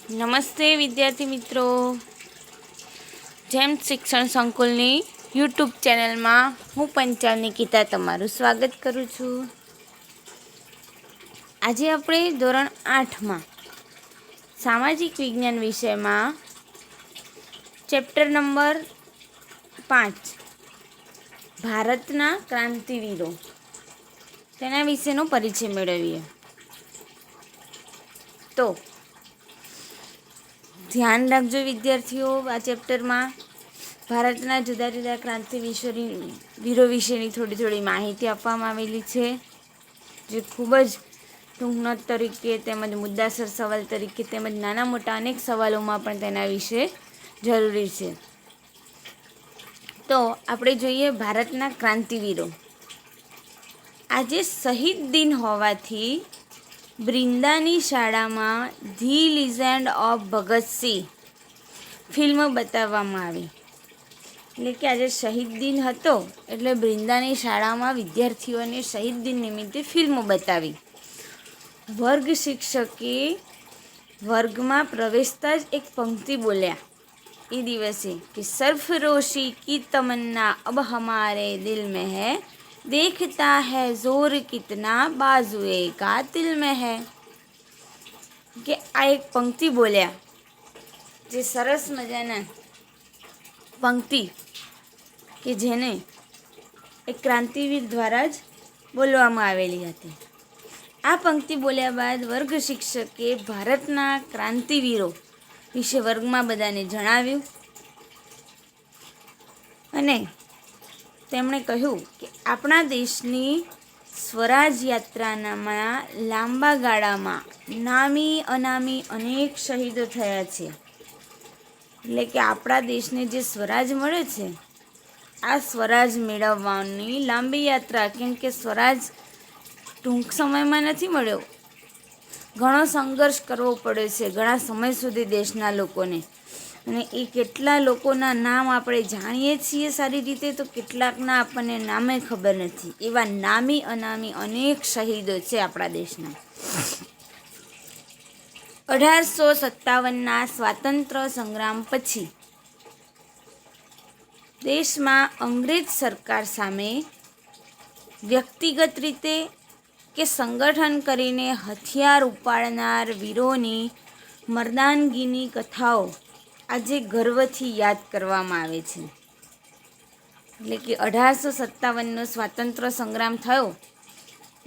નમસ્તે વિદ્યાર્થી મિત્રો, જેમ શિક્ષણ સંકુલની યુટ્યુબ ચેનલમાં હું પંચાલ નિકિતા તમારું સ્વાગત કરું છું. આજે આપણે ધોરણ 8માં સામાજિક વિજ્ઞાન વિષયમાં ચેપ્ટર નંબર 5 ભારતના ક્રાંતિવીરો તેના વિશેનો પરિચય મેળવીએ. તો ધ્યાન રાખજો વિદ્યાર્થીઓ, આ ચેપ્ટરમાં ભારતના જુદા જુદા ક્રાંતિવીરો વિશેની થોડી માહિતી આપવામાં આવેલી છે, જે ખૂબ જ ટૂંક નોટ તરીકે તેમજ મુદ્દાસર સવાલ તરીકે તેમજ નાના મોટા અનેક સવાલોમાં પણ તેના વિશે જરૂરી છે. તો આપણે જોઈએ ભારતના ક્રાંતિવીરો. આજે શહીદ દિન હોવાથી બ્રિંદાની શાળામાં the legend of Bhagat Singh film બતાવવામાં આવી. એટલે કે આજે શહીદ દિન હતો એટલે બ્રિંદાની શાળામાં વિદ્યાર્થીઓને શહીદ દિન નિમિત્તે ફિલ્મ બતાવી. વર્ગ શિક્ષકે વર્ગમાં પ્રવેશતા જ એક પંક્તિ બોલ્યા એ દિવસે કે સરફરોશી કી તમન્ના અબ હમારે દિલ મેં હૈ, देखता है जोर कितना बाजुए कातिल में है. કે આ એક પંક્તિ બોલ્યા, જે સરસ મજાના પંક્તિ કે જેને એક ક્રાંતિવીર દ્વારા જ બોલવામાં આવેલી હતી. આ પંક્તિ બોલ્યા બાદ વર્ગ શિક્ષકે ભારતના ક્રાંતિવીરો વિશે વર્ગમાં બધાને જણાવ્યું અને તેમણે કહ્યું કે આપણા દેશની સ્વરાજ યાત્રામાં લાંબા ગાળામાં નામી અનામી અનેક શહીદો થયા છે. એટલે કે આપણા દેશને જે સ્વરાજ મળે છે, આ સ્વરાજ મેળવવાની લાંબી યાત્રા, કેમ કે સ્વરાજ ટૂંક સમયમાં નથી મળ્યો, ઘણો સંઘર્ષ કરવો પડે છે ઘણા સમય સુધી દેશના લોકોને. અને એ કેટલા લોકોના નામ આપણે જાણીએ છીએ સારી રીતે, તો કેટલાકના આપણને નામે ખબર નથી. એવા નામી અનામી અનેક શહીદો છે આપણા દેશના. 1857ના સ્વાતંત્ર્ય સંગ્રામ પછી દેશમાં અંગ્રેજ સરકાર સામે વ્યક્તિગત રીતે કે સંગઠન કરીને હથિયાર ઉપાડનાર વીરોની મર્દાનગીની કથાઓ આજે ગર્વથી યાદ કરવામાં આવે છે. એટલે કે 1857નો સ્વાતંત્ર્ય સંગ્રામ થયો,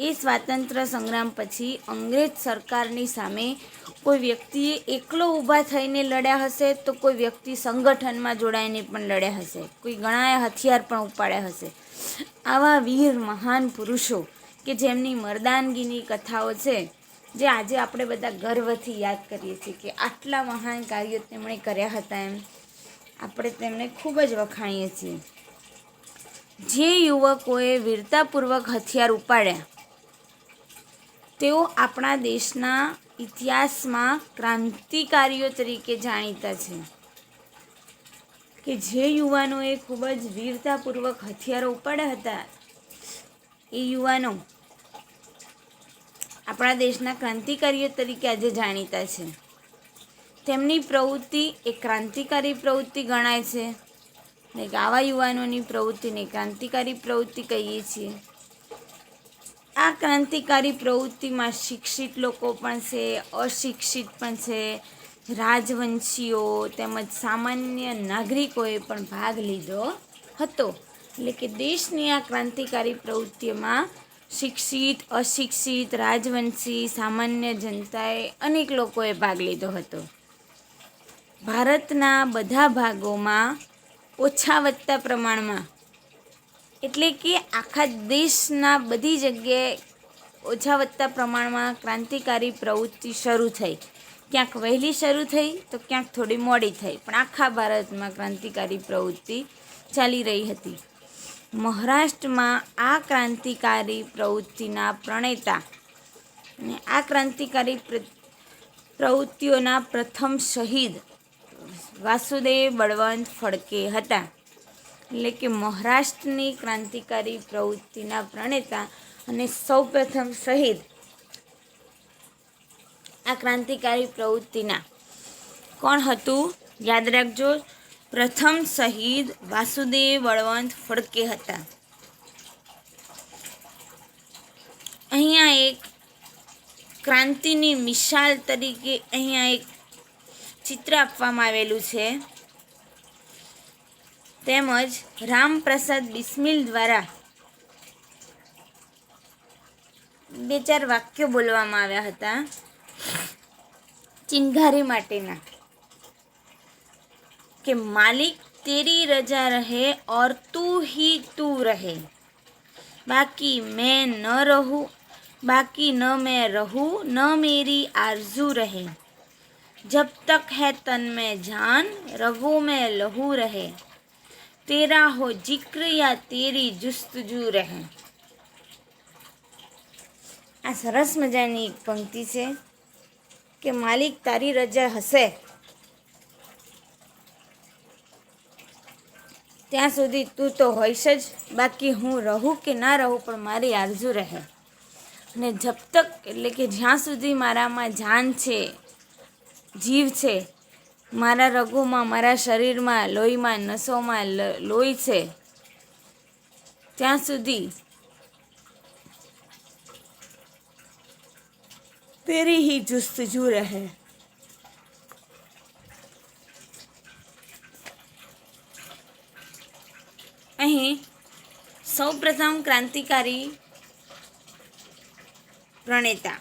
એ સ્વાતંત્ર્ય સંગ્રામ પછી અંગ્રેજ સરકારની સામે કોઈ વ્યક્તિએ એકલો ઊભા થઈને લડ્યા હશે, તો કોઈ વ્યક્તિ સંગઠનમાં જોડાઈને પણ લડ્યા હશે, કોઈ ઘણાએ હથિયાર પણ ઉપાડ્યા હશે. આવા વીર મહાન પુરુષો કે જેમની મર્દાનગીની કથાઓ છે, જે આજે આપણે બધા ગર્વથી યાદ કરીએ છીએ કે આટલા મહાન કાર્યો તેમણે કર્યા હતા, એમ આપણે તેમને ખૂબ જ વખાણીએ છીએ. જે યુવકોએ વીરતાપૂર્વક હથિયાર ઉપાડ્યા તેઓ આપણા દેશના ઇતિહાસમાં ક્રાંતિકારીઓ તરીકે જાણીતા છે. કે જે યુવાનોએ ખૂબ જ વીરતાપૂર્વક હથિયારો ઉપાડ્યા હતા, એ યુવાનો આપણા દેશના ક્રાંતિકારીઓ તરીકે આજે જાણીતા છે. તેમની પ્રવૃત્તિ એ ક્રાંતિકારી પ્રવૃત્તિ ગણાય છે. એટલે આવા યુવાનોની પ્રવૃત્તિને ક્રાંતિકારી પ્રવૃત્તિ કહીએ છીએ. આ ક્રાંતિકારી પ્રવૃત્તિમાં શિક્ષિત લોકો પણ છે, અશિક્ષિત પણ છે, રાજવંશીઓ તેમજ સામાન્ય નાગરિકોએ પણ ભાગ લીધો હતો. એટલે કે દેશની આ ક્રાંતિકારી પ્રવૃત્તિમાં શિક્ષિત, અશિક્ષિત, રાજવંશી, સામાન્ય જનતાએ અનેક લોકોએ ભાગ લીધો હતો. ભારતના બધા ભાગોમાં ઓછા વધતા પ્રમાણમાં, એટલે કે આખા દેશના બધી જગ્યાએ ઓછા વધતા પ્રમાણમાં ક્રાંતિકારી પ્રવૃત્તિ શરૂ થઈ. ક્યાંક વહેલી શરૂ થઈ તો ક્યાંક થોડી મોડી થઈ, પણ આખા ભારતમાં ક્રાંતિકારી પ્રવૃત્તિ ચાલી રહી હતી. મહારાષ્ટ્રમાં આ ક્રાંતિકારી પ્રવૃત્તિના પ્રણેતા અને આ ક્રાંતિકારી પ્રવૃત્તિઓના પ્રથમ શહીદ વાસુદેવ બળવંત ફડકે હતા. એટલે કે મહારાષ્ટ્રની ક્રાંતિકારી પ્રવૃત્તિના પ્રણેતા અને સૌપ્રથમ શહીદ આ ક્રાંતિકારી પ્રવૃત્તિના કોણ હતું? યાદ રાખજો, પ્રથમ શહીદ વાસુદેવ બળવંત ફડકે હતા. અહીંયા એક ક્રાંતિની મિસાલ તરીકે અહીંયા એક ચિત્ર આપવામાં આવેલું છે, તેમજ રામપ્રસાદ બિસ્મિલ દ્વારા 2-4 વાક્યો બોલવામાં આવ્યા હતા ચિનગારી માટેના, કે માલિક તેરી રજા રહે और तू ही तू रहे, बाकी मैं न रहूं, बाकी न मैं रहूं, न मेरी आरज़ू रहे, जब तक है तन में जान रगों में लहू रहे, तेरा हो जिक्र या तेरी जुस्तजू रहे. આ સરસ મજાની એક પંક્તિ છે કે માલિક તારી રજા હશે ત્યાં સુધી તું તો હોઈશ જ, બાકી હું રહું કે ના રહું પણ મારી આરઝુ રહે. અને જબ તક એટલે કે જ્યાં સુધી મારામાં જાન છે, જીવ છે, મારા રગોમાં, મારા શરીરમાં, લોહીમાં, નસોમાં લોહી છે, ત્યાં સુધી તેરી હી જુસ્તજુ રહે. અહીં સૌપ્રથમ ક્રાંતિકારી પ્રણેતા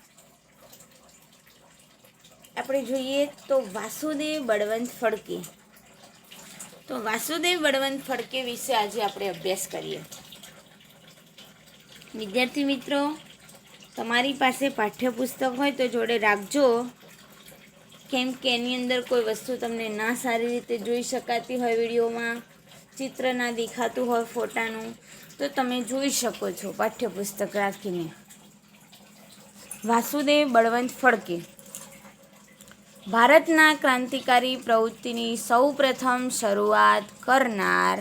આપણે જોઈએ તો વાસુદેવ બળવંત ફડકે. તો વાસુદેવ બળવંત ફડકે વિશે આજે આપણે અભ્યાસ કરીએ. વિદ્યાર્થી મિત્રો, તમારી પાસે પાઠ્યપુસ્તક હોય તો જોડે રાખજો, કેમ કે એની અંદર કોઈ વસ્તુ તમને ના સારી રીતે જોઈ શકાતી હોય, વિડીયોમાં ચિત્ર ના દેખાતું હોય ફોટાનું, તો તમે જોઈ શકો છો પાઠ્યપુસ્તક રાખીને. વાસુદેવ બળવંત ફડકે ભારતના ક્રાંતિકારી પ્રવૃત્તિની સૌપ્રથમ શરૂઆત કરનાર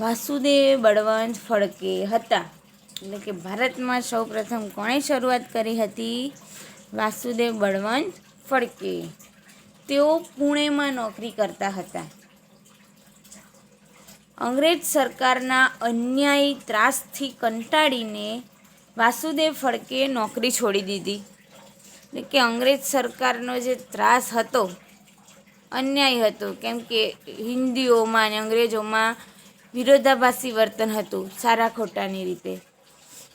વાસુદેવ બળવંત ફડકે હતા. એટલે કે ભારતમાં સૌપ્રથમ કોણે શરૂઆત કરી હતી? વાસુદેવ બળવંત ફડકે. તેઓ પુણેમાં નોકરી કરતા હતા. અંગ્રેજ સરકારના અન્યાયી ત્રાસથી કંટાળીને વાસુદેવ ફડકે નોકરી છોડી દીધી. એટલે કે અંગ્રેજ સરકારનો જે ત્રાસ હતો, અન્યાય હતો, કેમ કે હિન્દીઓમાં અને અંગ્રેજોમાં વિરોધાભાસી વર્તન હતું સારા ખોટાની રીતે,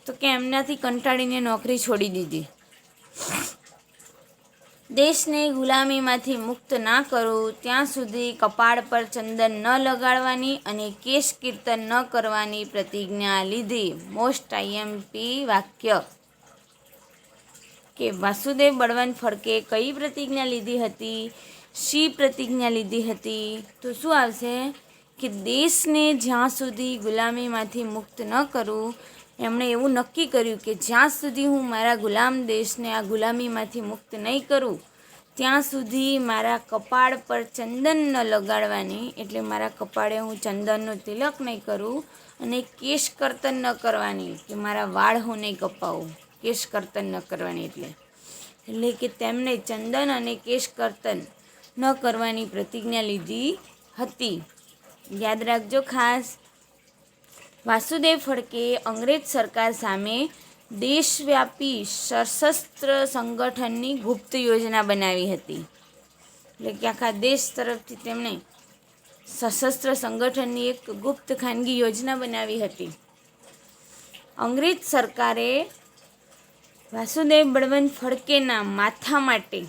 તો કે એમનાથી કંટાળીને નોકરી છોડી દીધી. દેશને ગુલામીમાંથી મુક્ત ના કરું ત્યાં સુધી કપાળ પર ચંદન ન લગાડવાની અને કેશ કીર્તન ન કરવાની પ્રતિજ્ઞા લીધી. મોસ્ટ આઈએમપી વાક્ય કે વાસુદેવ બળવંત ફડકે કઈ પ્રતિજ્ઞા લીધી હતી? શી પ્રતિજ્ઞા લીધી હતી? તો શું આવશે કે દેશને જ્યાં સુધી ગુલામીમાંથી મુક્ત ન કરું, એમણે એવું નક્કી કર્યું કે જ્યાં સુધી હું મારા ગુલામ દેશને આ ગુલામીમાંથી મુક્ત નહીં કરું ત્યાં સુધી મારા કપાળ પર ચંદન ન લગાડવાની, એટલે મારા કપાળે હું ચંદનનો તિલક નહીં કરું, અને કેશ કર્તન ન કરવાની, કે મારા વાળ હું નહીં કપાવું, કેશ કર્તન ન કરવાની. એટલે કે તેમને ચંદન અને કેશ કર્તન ન કરવાની પ્રતિજ્ઞા લીધી હતી. યાદ રાખજો ખાસ. વાસુદેવ ફડકે અંગ્રેજ સરકાર સામે દેશવ્યાપી સશસ્ત્ર સંગઠનની ગુપ્ત યોજના બનાવી હતી. એટલે કે આખા દેશ તરફથી તેમણે સશસ્ત્ર સંગઠનની એક ગુપ્ત ખાનગી યોજના બનાવી હતી. અંગ્રેજ સરકારે વાસુદેવ બળવંત ફડકેના માથા માટે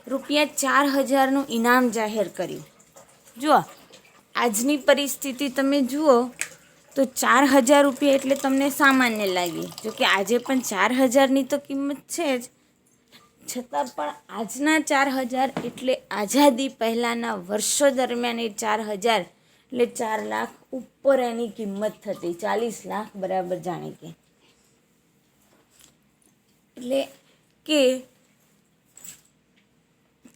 ₹4000નું ઇનામ જાહેર કર્યું. જુઓ, આજની પરિસ્થિતિ તમે જુઓ તો ₹4000 એટલે તમને સામાન્ય લાગે, જોકે આજે પણ 4000ની તો કિંમત છે જ, છતાં પણ આજના 4000 એટલે આઝાદી પહેલાંના વર્ષો દરમિયાન એ 4000 એટલે 4 લાખ ઉપર એની કિંમત થતી, 40 લાખ બરાબર જાણે કે. એટલે કે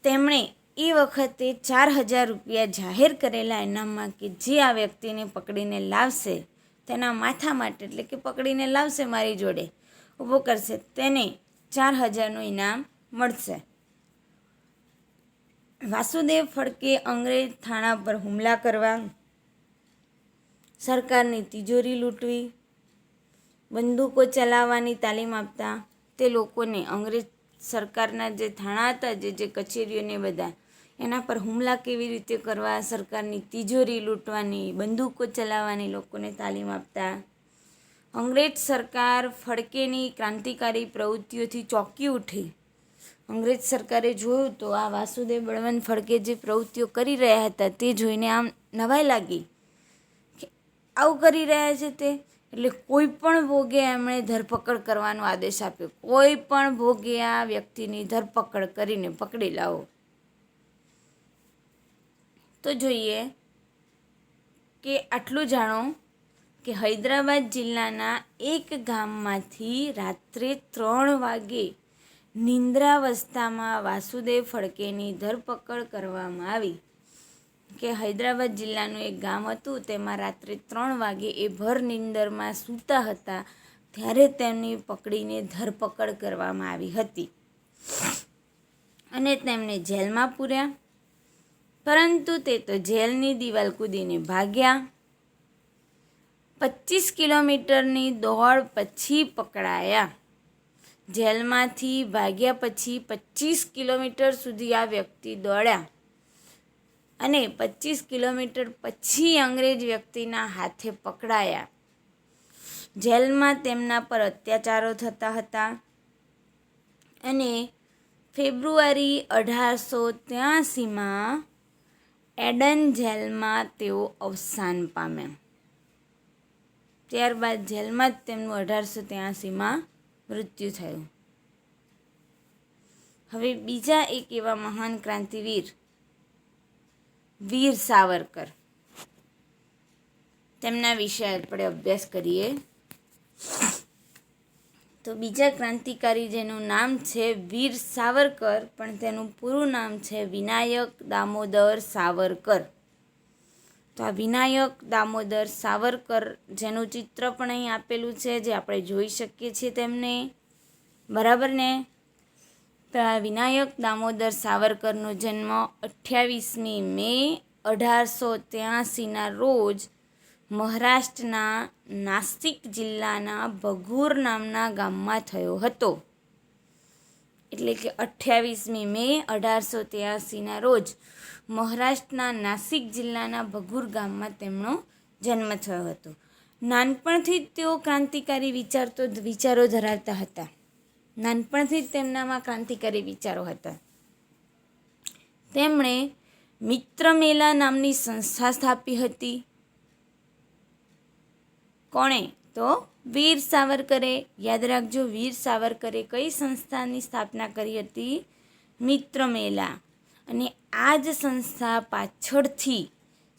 તેમણે એ વખતે ₹4000 જાહેર કરેલા ઇનામમાં કે જે આ વ્યક્તિને પકડીને લાવશે તેના માથા માટે, એટલે કે પકડીને લાવશે મારી જોડે, ઊભો કરશે, તેને 4000નું ઇનામ મળશે. વાસુદેવ ફડકે અંગ્રેજ થાણા પર હુમલા કરવા, સરકારની તિજોરી લૂંટવી, બંદૂકો ચલાવવાની તાલીમ આપતા તે લોકોને અંગ્રેજ સરકારના જે થાણા હતા, જે કચેરીઓને બધા, એના પર હુમલા કેવી રીતે કરવા, સરકારની તિજોરી લૂંટવાની, બંદૂકો ચલાવવાની લોકોને તાલીમ આપતા. અંગ્રેજ સરકાર ફડકેની ક્રાંતિકારી પ્રવૃત્તિઓથી ચોંકી ઉઠી. અંગ્રેજ સરકારે જોયું તો આ વાસુદેવ બળવંત ફડકે જે પ્રવૃત્તિઓ કરી રહ્યા હતા તે જોઈને આમ નવાઈ લાગી કે આવું કરી રહ્યા છે તે. એટલે કોઈ પણ ભોગે એમણે ધરપકડ કરવાનો આદેશ આપ્યો. કોઈ પણ ભોગે આ વ્યક્તિની ધરપકડ કરીને પકડી લાવો. તો જોઈએ કે આટલું જાણો કે હૈદરાબાદ જિલ્લાના એક ગામમાંથી રાત્રે 3 વાગે નિંદ્રાવસ્થામાં વાસુદેવ ફડકેની ધરપકડ કરવામાં આવી. કે હૈદરાબાદ જિલ્લાનું એક ગામ હતું, તેમાં રાત્રે 3 વાગે એ ભર નિંદરમાં સૂતા હતા ત્યારે તેમની પકડીને ધરપકડ કરવામાં આવી હતી અને તેમને જેલમાં પૂર્યા. પરંતુ તે તો જેલની દિવાલ કૂદીને ભાગ્યા. 25 કિલોમીટરની દોડ પછી પકડાયા. જેલમાંથી ભાગ્યા પછી 25 કિલોમીટર સુધી આ વ્યક્તિ દોડ્યા અને 25 કિલોમીટર પછી અંગ્રેજ વ્યક્તિના હાથે પકડાયા. જેલમાં તેમના પર અત્યાચારો થતા હતા અને ફેબ્રુઆરી 1883માં એડન જેલમાં તેઓ અવસાન પામ્યા. ત્યારબાદ જેલમાં જ તેમનું 1883માં મૃત્યુ થયું. હવે બીજા એક એવા મહાન ક્રાંતિવીર વીર સાવરકર, તેમના વિશે આપણે અભ્યાસ કરીએ. તો બીજા ક્રાંતિકારી જેનું નામ છે વીર સાવરકર, પણ તેનું પૂરું નામ છે વિનાયક દામોદર સાવરકર. તો આ વિનાયક દામોદર સાવરકર જેનું ચિત્ર પણ અહીં આપેલું છે, જે આપણે જોઈ શકીએ છીએ તેમને, બરાબર ને. તો આ વિનાયક દામોદર સાવરકરનો જન્મ 28મી મે 1883ના રોજ મહારાષ્ટ્રના નાસિક જિલ્લાના ભગૂર નામના ગામમાં થયો હતો. એટલે કે 28મી મે 1883ના રોજ મહારાષ્ટ્રના નાસિક જિલ્લાના ભગૂર ગામમાં તેમનો જન્મ થયો હતો. નાનપણથી જ તેઓ ક્રાંતિકારી વિચારો ધરાવતા હતા. નાનપણથી જ તેમનામાં ક્રાંતિકારી વિચારો હતા. તેમણે મિત્ર મેલા નામની સંસ્થા સ્થાપી હતી. કોણે? તો વીર સાવરકરે. યાદ રાખજો, વીર સાવરકરે કઈ સંસ્થાની સ્થાપના કરી હતી? મિત્ર મેલા. અને આ જ સંસ્થા પાછળથી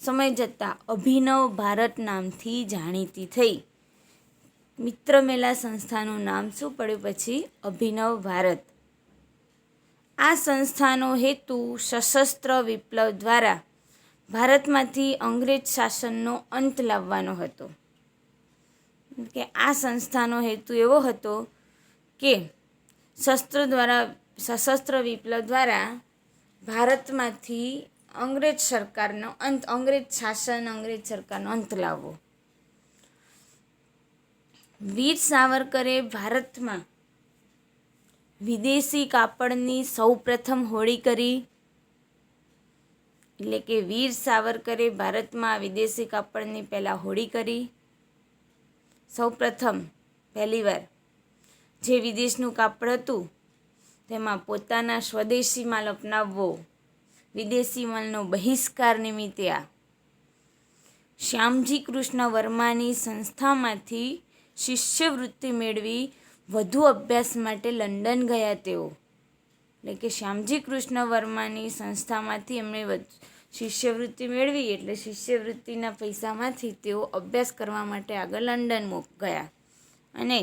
સમય જતાં અભિનવ ભારત નામથી જાણીતી થઈ. મિત્ર મેલા સંસ્થાનું નામ શું પડ્યું પછી? અભિનવ ભારત. આ સંસ્થાનો હેતુ સશસ્ત્ર વિપ્લવ દ્વારા ભારતમાંથી અંગ્રેજ શાસનનો અંત લાવવાનો હતો. કે આ સંસ્થાનો હેતુ એવો હતો કે સશસ્ત્ર વિપ્લવ દ્વારા ભારતમાંથી અંગ્રેજ સરકારનો અંત, અંગ્રેજ શાસન, અંગ્રેજ સરકારનો અંત લાવવો. વીર સાવરકરે ભારતમાં વિદેશી કાપડની સૌપ્રથમ હોળી કરી. એટલે કે વીર સાવરકરે ભારતમાં વિદેશી કાપડની પહેલાં હોળી કરી. સૌપ્રથમ પહેલીવાર જે વિદેશનું કાપડ હતું તેમાં પોતાના સ્વદેશી માલ અપનાવવો, વિદેશી માલનો બહિષ્કાર નિમિત્તે આ શ્યામજી કૃષ્ણ વર્માની સંસ્થામાંથી શિષ્યવૃત્તિ મેળવી વધુ અભ્યાસ માટે લંડન ગયા તેઓ. એટલે કે શ્યામજી કૃષ્ણ વર્માની સંસ્થામાંથી એમણે શિષ્યવૃત્તિ મેળવી, એટલે શિષ્યવૃત્તિના પૈસામાંથી તેઓ અભ્યાસ કરવા માટે આગળ લંડન ગયા. અને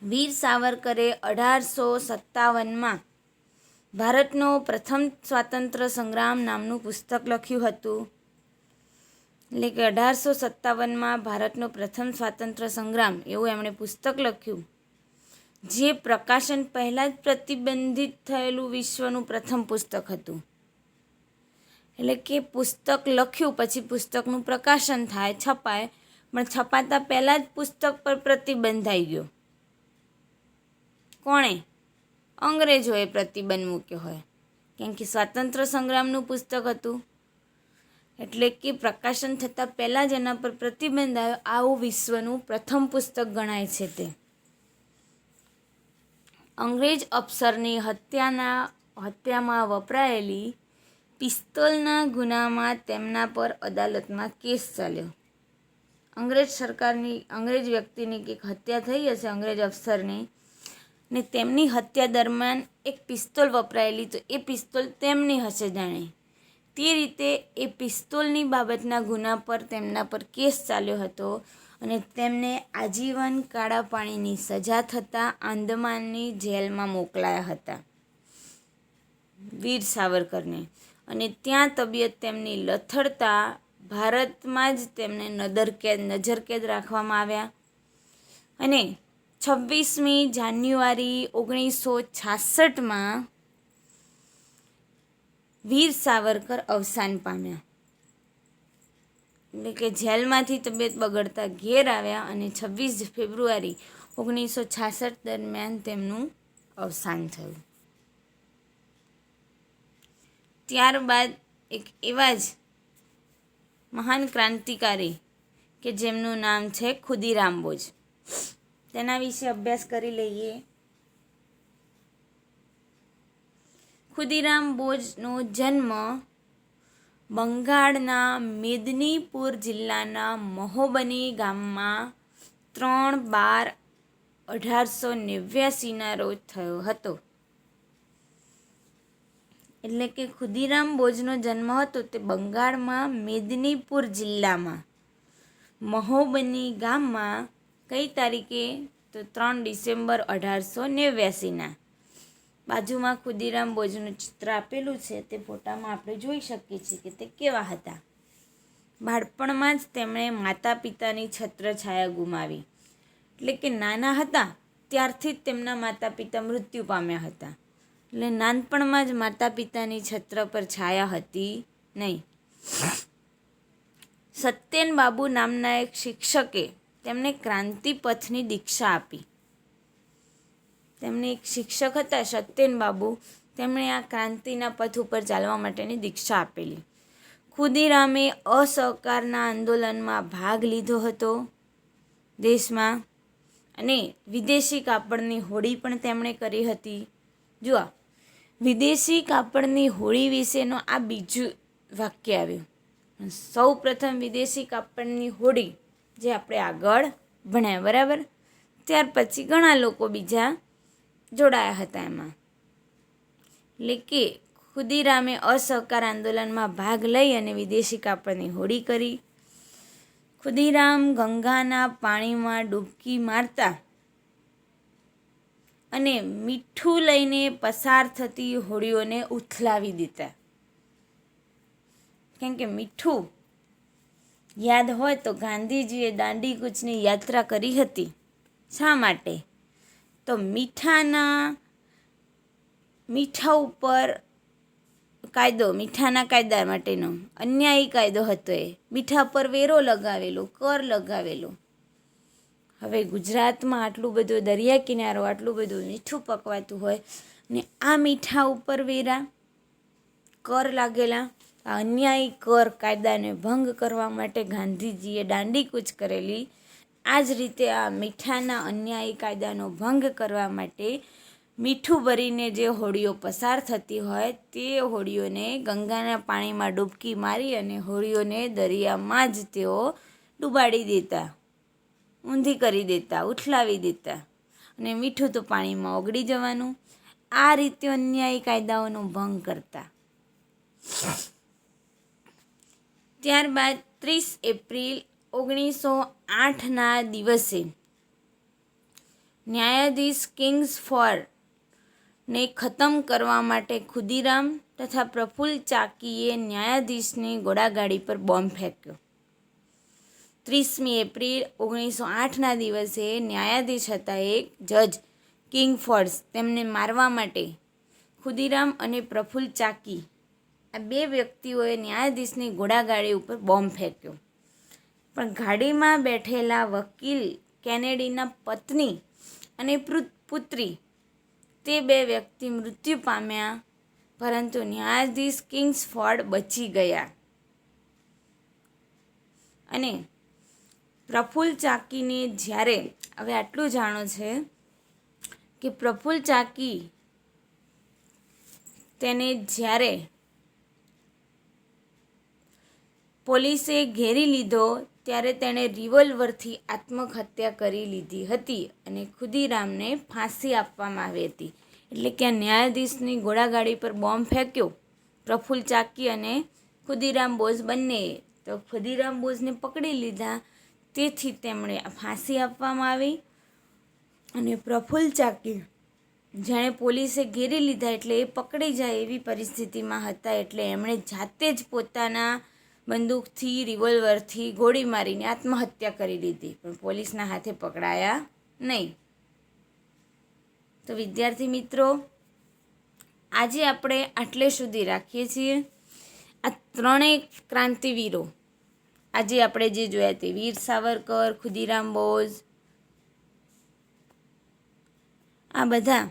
વીર સાવરકરે 1857માં ભારતનો પ્રથમ સ્વાતંત્ર્ય સંગ્રામ નામનું પુસ્તક લખ્યું હતું. એટલે કે 1857માં ભારતનો પ્રથમ સ્વાતંત્ર્ય સંગ્રામ એવું એમણે પુસ્તક લખ્યું, જે પ્રકાશન પહેલાં જ પ્રતિબંધિત થયેલું વિશ્વનું પ્રથમ પુસ્તક હતું. એટલે કે પુસ્તક લખ્યું પછી પુસ્તકનું પ્રકાશન થાય, છપાય, પણ છપાતા પહેલાં જ પુસ્તક પર પ્રતિબંધ આવી ગયો. કોણે? અંગ્રેજોએ પ્રતિબંધ મૂક્યો હોય, કેમ કે સ્વાતંત્ર્ય સંગ્રામનું પુસ્તક હતું. એટલે કે પ્રકાશન થતાં પહેલાં જ એના પર પ્રતિબંધ આવ્યો. આવું વિશ્વનું પ્રથમ પુસ્તક ગણાય છે તે. અંગ્રેજ અફસરની હત્યામાં વપરાયેલી પિસ્તોલના ગુનામાં તેમના પર અદાલતમાં કેસ ચાલ્યો. અંગ્રેજ વ્યક્તિની એક હત્યા થઈ હશે, અંગ્રેજ અફસરની, ને તેમની હત્યા દરમિયાન એક પિસ્તોલ વપરાયેલી, તો એ પિસ્તોલ તેમની હશે જાણે. તે રીતે એ પિસ્તોલની બાબતના ગુના પર તેમના પર કેસ ચાલ્યો હતો અને તેમને આજીવન કાળા પાણીની સજા થતાં આંદમાનની જેલમાં મોકલાયા હતા, વીર સાવરકરને. અને ત્યાં તબિયત તેમની લથડતા ભારતમાં જ તેમને નજરકેદ રાખવામાં આવ્યા અને 26મી જાન્યુઆરી 1966માં વીર સાવરકર અવસાન પામ્યા. એટલે કે જેલમાંથી તબિયત બગડતા ઘેર આવ્યા અને 26 ફેબ્રુઆરી 1966 દરમિયાન તેમનું અવસાન થયું. ત્યારબાદ એક એવા જ મહાન ક્રાંતિકારી કે જેમનું નામ છે ખુદીરામ બોઝ, તેના વિશે અભ્યાસ કરી લઈએ. ખુદીરામ બોઝનો જન્મ બંગાળના મેદનીપુર જિલ્લાના મહોબની ગામમાં 3/12/1889 રોજ થયો હતો. એટલે કે ખુદીરામ બોઝનો જન્મ હતો તે બંગાળમાં મેદનીપુર જિલ્લામાં મહોબની ગામમાં કઈ તારીખે? તો 3 ડિસેમ્બર 1889. બાજુમાં ખુદીરામ બોઝનું ચિત્ર આપેલું છે, તે ફોટામાં આપણે જોઈ શકીએ છીએ કે તે કેવા હતા. બાળપણમાં જ તેમણે માતા પિતાની છત્રછાયા ગુમાવી. એટલે કે નાના હતા ત્યારથી જ તેમના માતા પિતા મૃત્યુ પામ્યા હતા. એટલે નાનપણમાં જ માતા પિતાની છત્ર પર છાયા હતી નહીં. સત્યેન બાબુ નામના એક શિક્ષકે તેમને ક્રાંતિ પથની દીક્ષા આપી. તેમને એક શિક્ષક હતા સત્યેન બાબુ, તેમણે આ ક્રાંતિના પથ ઉપર ચાલવા માટેની દીક્ષા આપેલી. ખુદીરામે અસહકારના આંદોલનમાં ભાગ લીધો હતો દેશમાં, અને વિદેશી કાપડની હોડી પણ તેમણે કરી હતી. જુઓ, વિદેશી કાપડની હોડી વિશેનો આ બીજું વાક્ય આવ્યું. સૌ પ્રથમ વિદેશી કાપડની હોડી જે આપણે આગળ ભણ્યા, બરાબર. ત્યાર પછી ઘણા લોકો બીજા જોડાયા હતા એમાં. એટલે કે ખુદીરામે અસહકાર આંદોલનમાં ભાગ લઈ અને વિદેશી કાપડની હોડી કરી. ખુદીરામ ગંગાના પાણીમાં ડૂબકી મારતા અને મીઠું લઈને પસાર થતી હોડીઓને ઉથલાવી દેતા. કેમ કે મીઠું યાદ હોય તો ગાંધીજીએ દાંડી કૂચની યાત્રા કરી હતી. શા માટે? તો મીઠા ઉપર મીઠાના કાયદા માટેનો અન્યાયી કાયદો હતો. એ મીઠા પર વેરો લગાવેલો, કર લગાવેલો. હવે ગુજરાતમાં આટલું બધું દરિયા કિનારો, આટલું બધું મીઠું પકવાતું હોય ને આ મીઠા ઉપર વેરા, કર લાગેલા. આ અન્યાયી કર કાયદાને ભંગ કરવા માટે ગાંધીજીએ દાંડીકૂચ કરેલી. આ જ રીતે આ મીઠાના અન્યાયી કાયદાનો ભંગ કરવા માટે મીઠું ભરીને જે હોડીઓ પસાર થતી હોય તે હોડીઓને ગંગાના પાણીમાં ડૂબકી મારી અને હોડીઓને દરિયામાં જ તેઓ ડૂબાડી દેતા, ઊંધી કરી દેતા, ઉથલાવી દેતા, અને મીઠું તો પાણીમાં ઓગળી જવાનું. આ રીતે અન્યાયી કાયદાઓનો ભંગ કરતા. ત્યારબાદ 30 એપ્રિલ 1908ના દિવસે ન્યાયાધીશ કિંગ્સફોર્ડને ખતમ કરવા માટે ખુદીરામ તથા પ્રફુલ્લ ચાકીએ ન્યાયાધીશની ઘોડાગાડી પર બોમ્બ ફેંક્યો. 30મી એપ્રિલ 1908ના દિવસે ન્યાયાધીશ હતા એક જજ કિંગ ફોર્ડ્સ તેમને મારવા માટે ખુદીરામ અને પ્રફુલ્લ ચાકી આ બે વ્યક્તિઓએ ન્યાયાધીશની ઘોડાગાડી ઉપર બોમ્બ ફેંક્યો. પણ ગાડીમાં બેઠેલા વકીલ કેનેડીના પત્ની અને પુત્રી તે બે વ્યક્તિ મૃત્યુ પામ્યા, પરંતુ ન્યાયાધીશ કિંગ્સફોર્ડ બચી ગયા. અને પ્રફુલ્લ ચાકીને જ્યારે, હવે આટલું જાણો છે કે પ્રફુલ્લ ચાકી તેને જ્યારે પોલીસે ઘેરી લીધો ત્યારે તેણે રિવોલ્વરથી આત્મહત્યા કરી લીધી હતી અને ખુદીરામને ફાંસી આપવામાં આવી હતી. એટલે કે ન્યાયાધીશની ઘોડાગાડી પર બોમ્બ ફેંક્યો પ્રફુલ્લ ચાકી અને ખુદીરામ બોઝ બંનેએ, તો ખુદીરામ બોઝને પકડી લીધા, તેથી તેમણે ફાંસી આપવામાં આવી. અને પ્રફુલ્લ ચાકી જાણે પોલીસે ઘેરી લીધા એટલે એ પકડી જાય એવી પરિસ્થિતિમાં હતા, એટલે એમણે જાતે જ પોતાના બંદૂકથી, રિવોલ્વરથી ગોળી મારીને આત્મહત્યા કરી લીધી, પણ પોલીસના હાથે પકડાયા નહીં. તો વિદ્યાર્થી મિત્રો, આજે આપણે આટલે સુધી રાખીએ છીએ. આ ત્રણેય ક્રાંતિવીરો આજે આપણે જે જોયા તે વીર સાવરકર, ખુદીરામ બોઝ, આ બધા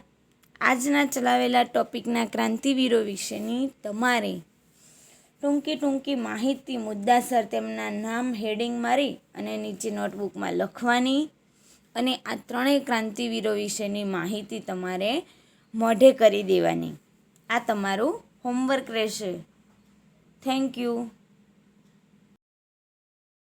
આજના ચલાવેલા ટોપિકના ક્રાંતિવીરો વિશેની તમારે ટૂંકી માહિતી મુદ્દાસર તેમના નામ હેડિંગ મારી અને નીચે નોટબુકમાં લખવાની, અને આ ત્રણેય ક્રાંતિવીરો વિશેની માહિતી તમારે મોઢે કરી દેવાની. આ તમારું હોમવર્ક રહેશે. Thank you.